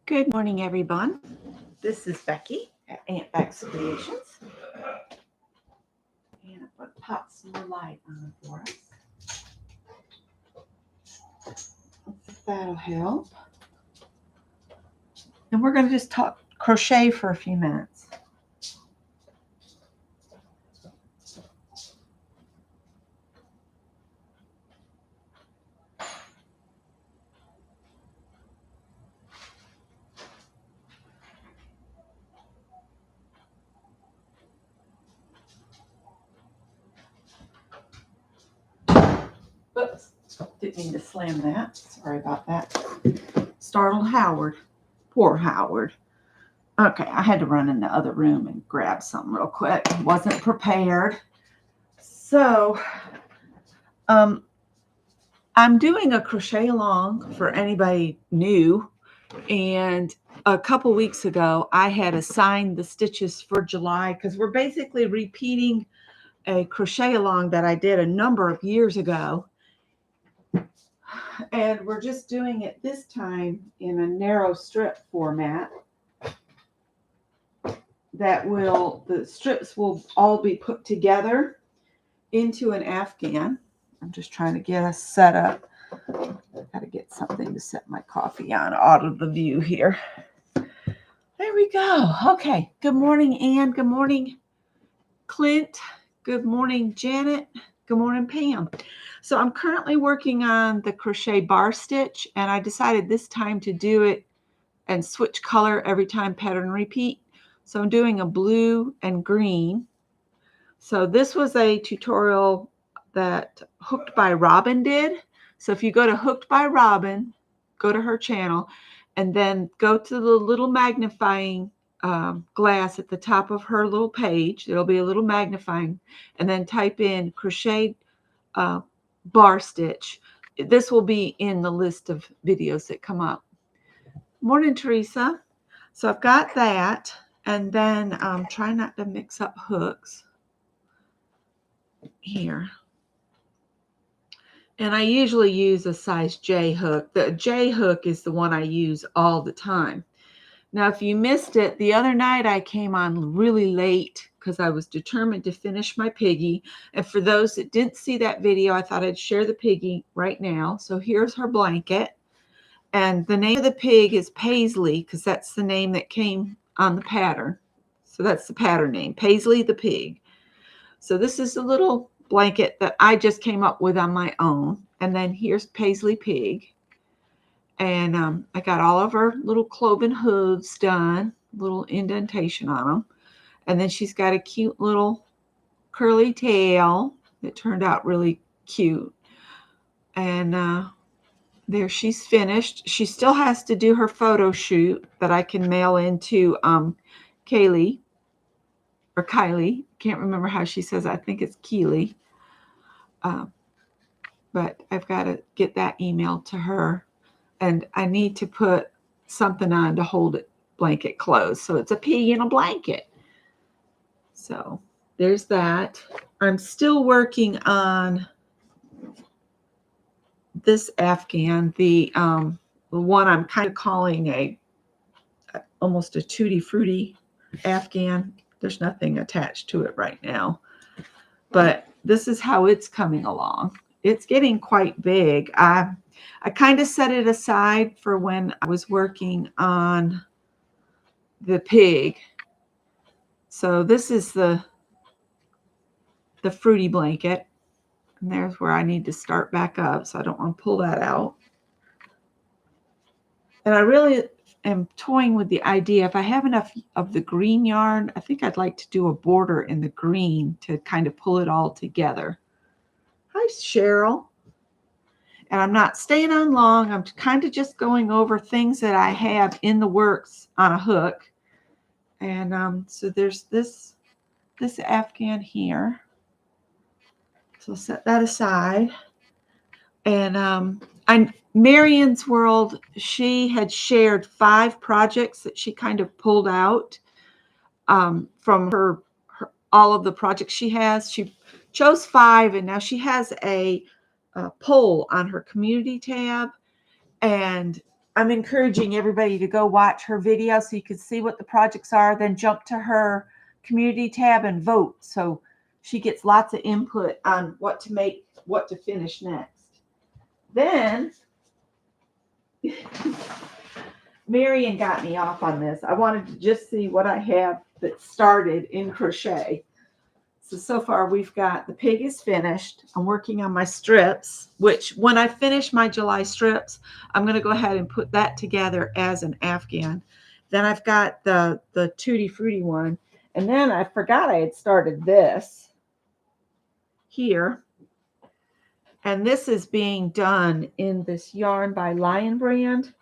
Good morning, everyone. This is Becky at Aunt Beck's Creations. And I'm going to pop some more light on for us. Let's see if that'll help. And we're going to just talk crochet for a few minutes. Oops, didn't mean to slam that. Sorry about that. Startled Howard. Poor Howard. Okay, I had to run in the other room and grab something real quick. Wasn't prepared. So, I'm doing a crochet along for anybody new. And a couple weeks ago, I had assigned the stitches for July because we're basically repeating a crochet along that I did a number of years ago. And we're just doing it this time in a narrow strip format the strips will all be put together into an afghan. I'm just trying to get us set up. Got to get something to set my coffee on out of the view here. There we go. Okay. Good morning, Anne. Good morning, Clint. Good morning, Janet. Good morning, Pam. So I'm currently working on the crochet bar stitch, and I decided this time to do it and switch color every time, pattern repeat. So I'm doing a blue and green. So this was a tutorial that Hooked by Robin did. So if you go to Hooked by Robin, go to her channel, and then go to the little magnifying glass at the top of her little page. There'll be a little magnifying, and then type in crochet bar stitch. This will be in the list of videos that come up. Morning, Teresa. So I've got that, and then try not to mix up hooks here. And I usually use a size J hook. The J hook is the one I use all the time. Now, if you missed it, the other night I came on really late because I was determined to finish my piggy. And for those that didn't see that video, I thought I'd share the piggy right now. So here's her blanket. And the name of the pig is Paisley because that's the name that came on the pattern. So that's the pattern name, Paisley the pig. So this is the little blanket that I just came up with on my own. And then here's Paisley Pig. And I got all of her little cloven hooves done, little indentation on them. And then she's got a cute little curly tail that turned out really cute. And there she's finished. She still has to do her photo shoot that I can mail into Kaylee or Kylie. Can't remember how she says it. I think it's Keely. But I've got to get that email to her. And I need to put something on to hold it blanket closed. So it's a pig in a blanket. So there's that. I'm still working on this afghan, the one I'm kind of calling almost a tutti frutti afghan. There's nothing attached to it right now. But this is how it's coming along. It's getting quite big. I kind of set it aside for when I was working on the pig. So this is the fruity blanket. And there's where I need to start back up. So I don't want to pull that out. And I really am toying with the idea. If I have enough of the green yarn, I think I'd like to do a border in the green to kind of pull it all together. Hi, Cheryl. And I'm not staying on long. I'm kind of just going over things that I have in the works on a hook. And so there's this afghan here. So I'll set that aside. And Marion's World, she had shared 5 projects that she kind of pulled out from her all of the projects she has. She chose 5, and now she has a poll on her community tab. And I'm encouraging everybody to go watch her video so you can see what the projects are, then jump to her community tab and vote. So she gets lots of input on what to make, what to finish next. Then Marion got me off on this. I wanted to just see what I have that started in crochet. So far we've got the pig is finished. I'm working on my strips, which when I finish my July strips, I'm going to go ahead and put that together as an Afghan. Then I've got the Tutti Frutti one. And then I forgot I had started this here. And this is being done in this yarn by Lion brand.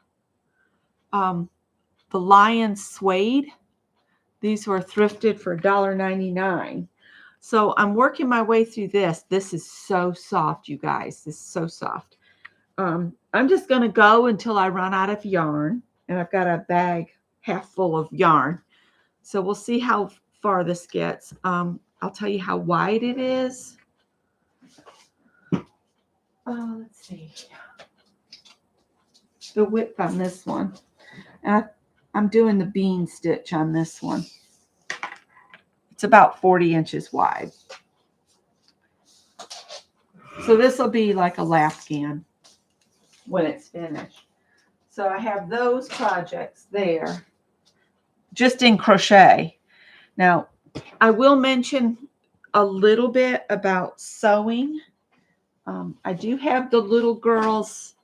The Lion Suede. These were thrifted for $1.99. So I'm working my way through this. This is so soft, you guys. This is so soft. I'm just going to go until I run out of yarn. And I've got a bag half full of yarn. So we'll see how far this gets. I'll tell you how wide it is. Let's see. The width on this one. And I'm doing the bean stitch on this one. It's about 40 inches wide. So this will be like a Afghan when it's finished. So I have those projects there, just in crochet. Now, I will mention a little bit about sewing. I do have the little girl's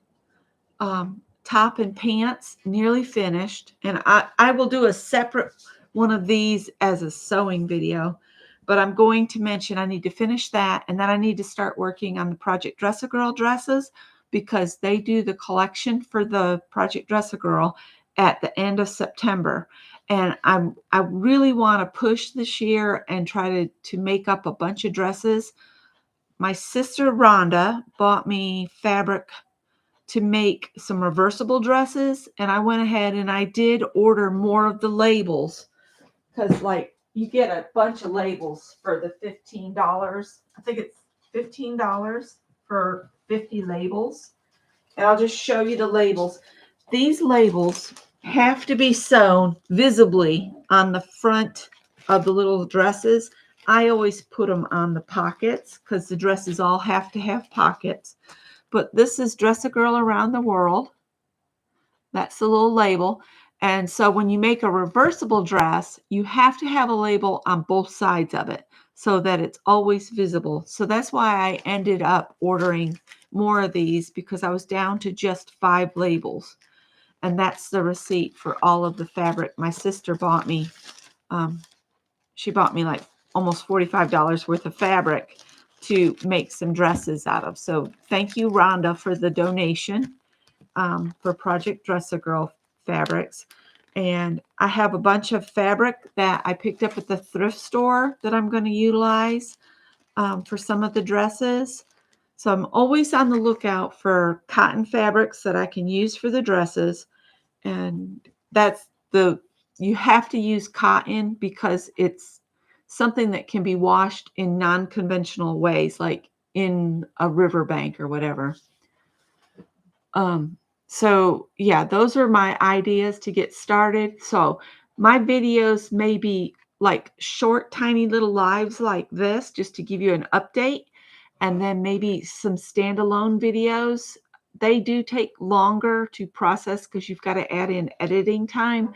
top and pants nearly finished. And I will do a separate one of these as a sewing video, but I'm going to mention I need to finish that, and then I need to start working on the Project Dress a Girl dresses, because they do the collection for the Project Dress a Girl at the end of September. And I really want to push this year and try to make up a bunch of dresses. My sister Rhonda bought me fabric to make some reversible dresses, and I went ahead and I did order more of the labels. Because, like, you get a bunch of labels for the $15. I think it's $15 for 50 labels. And I'll just show you the labels. These labels have to be sewn visibly on the front of the little dresses. I always put them on the pockets because the dresses all have to have pockets. But this is Dress a Girl Around the World. That's the little label. And so when you make a reversible dress, you have to have a label on both sides of it so that it's always visible. So that's why I ended up ordering more of these, because I was down to just 5 labels. And that's the receipt for all of the fabric my sister bought me. She bought me like almost $45 worth of fabric to make some dresses out of. So thank you, Rhonda, for the donation for Project Dress a Girl fabrics. And I have a bunch of fabric that I picked up at the thrift store that I'm going to utilize for some of the dresses. So I'm always on the lookout for cotton fabrics that I can use for the dresses. And you have to use cotton because it's something that can be washed in non-conventional ways, like in a riverbank or whatever. So yeah, those are my ideas to get started. So my videos may be like short, tiny little lives like this, just to give you an update. And then maybe some standalone videos. They do take longer to process because you've got to add in editing time.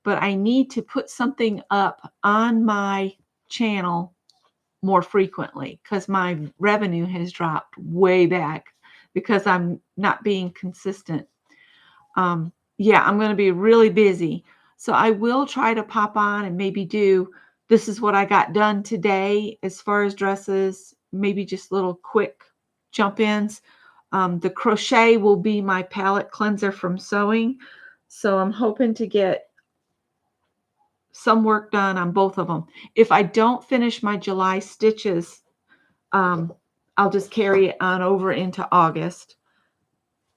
But I need to put something up on my channel more frequently because my revenue has dropped way back because I'm not being consistent. Yeah, I'm going to be really busy. So I will try to pop on and maybe do, this is what I got done today as far as dresses, maybe just little quick jump ins. The crochet will be my palette cleanser from sewing. So I'm hoping to get some work done on both of them. If I don't finish my July stitches, I'll just carry it on over into August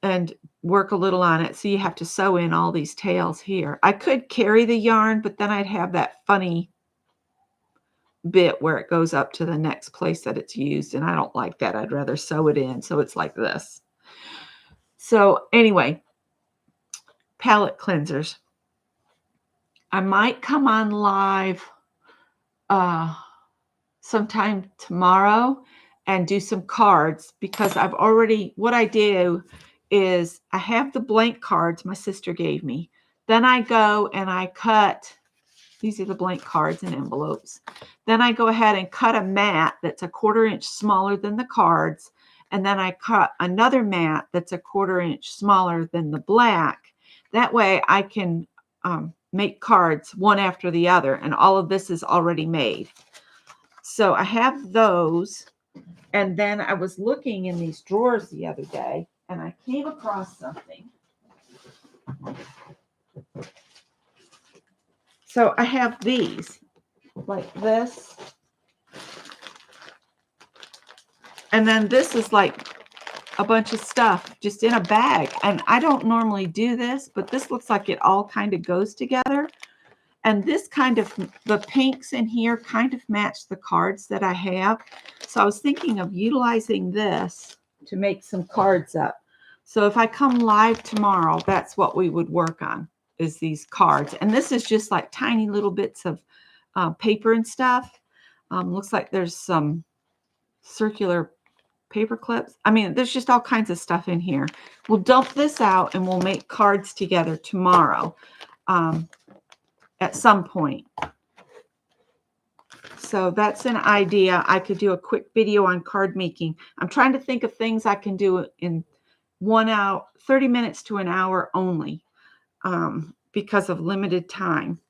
and work a little on it. So you have to sew in all these tails here. I could carry the yarn, but then I'd have that funny bit where it goes up to the next place that it's used. And I don't like that. I'd rather sew it in. So it's like this. So anyway, palette cleansers. I might come on live sometime tomorrow and do some cards, because what I do is I have the blank cards my sister gave me. Then I go and I cut, these are the blank cards and envelopes. Then I go ahead and cut a mat that's a 1/4 inch smaller than the cards. And then I cut another mat that's a 1/4 inch smaller than the black. That way I can make cards one after the other. And all of this is already made. So I have those. And then I was looking in these drawers the other day and I came across something. So I have these like this. And then this is like a bunch of stuff just in a bag. And I don't normally do this, but this looks like it all kind of goes together. And this kind of, the pinks in here kind of match the cards that I have. So I was thinking of utilizing this to make some cards up. So if I come live tomorrow, that's what we would work on, is these cards. And this is just like tiny little bits of paper and stuff. Looks like there's some circular paper clips. I mean, there's just all kinds of stuff in here. We'll dump this out and we'll make cards together tomorrow. At some point. So that's an idea. I could do a quick video on card making. I'm trying to think of things I can do in 1 hour, 30 minutes to an hour only, because of limited time.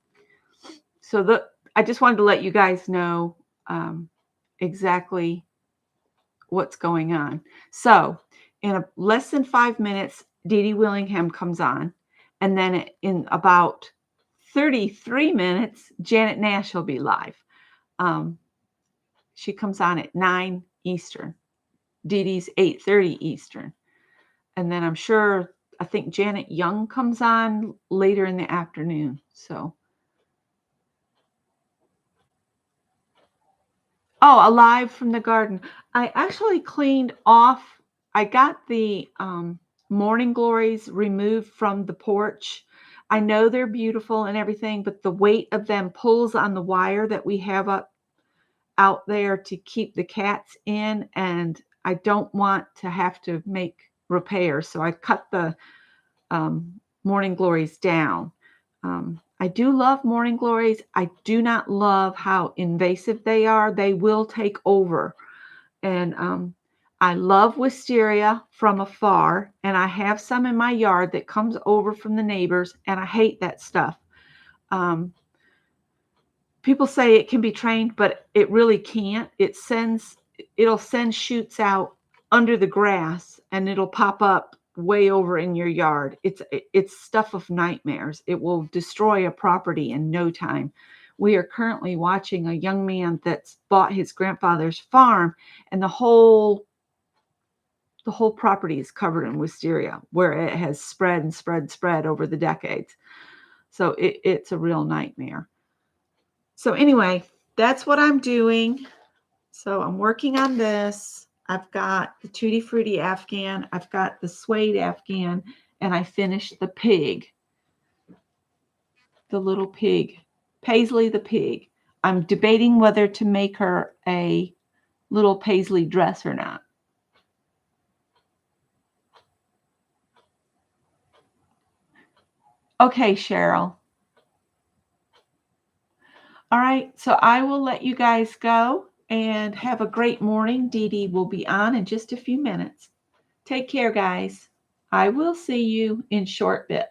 So I just wanted to let you guys know exactly what's going on. So in less than 5 minutes, Dee Dee Willingham comes on. And then in about 33 minutes, Janet Nash will be live. She comes on at 9 Eastern. Dee Dee's 8:30 Eastern. And then I think Janet Young comes on later in the afternoon. So, oh, Alive from the Garden. I actually cleaned off. I got the morning glories removed from the porch. I know they're beautiful and everything, but the weight of them pulls on the wire that we have out there to keep the cats in, and I don't want to have to make repairs. So I cut the morning glories down. I do love morning glories. I do not love how invasive they are. They will take over. And I love wisteria from afar, and I have some in my yard that comes over from the neighbors, and I hate that stuff. People say it can be trained, but it really can't. It'll send shoots out under the grass, and it'll pop up way over in your yard. It's stuff of nightmares. It will destroy a property in no time. We are currently watching a young man that's bought his grandfather's farm, and the whole property is covered in wisteria, where it has spread and spread and spread over the decades. So it's a real nightmare. So anyway, that's what I'm doing. So I'm working on this. I've got the Tutti Frutti Afghan. I've got the suede Afghan, and I finished the pig, the little pig, Paisley the pig. I'm debating whether to make her a little paisley dress or not. Okay, Cheryl. All right, so I will let you guys go and have a great morning. Dee Dee will be on in just a few minutes. Take care, guys. I will see you in short bit.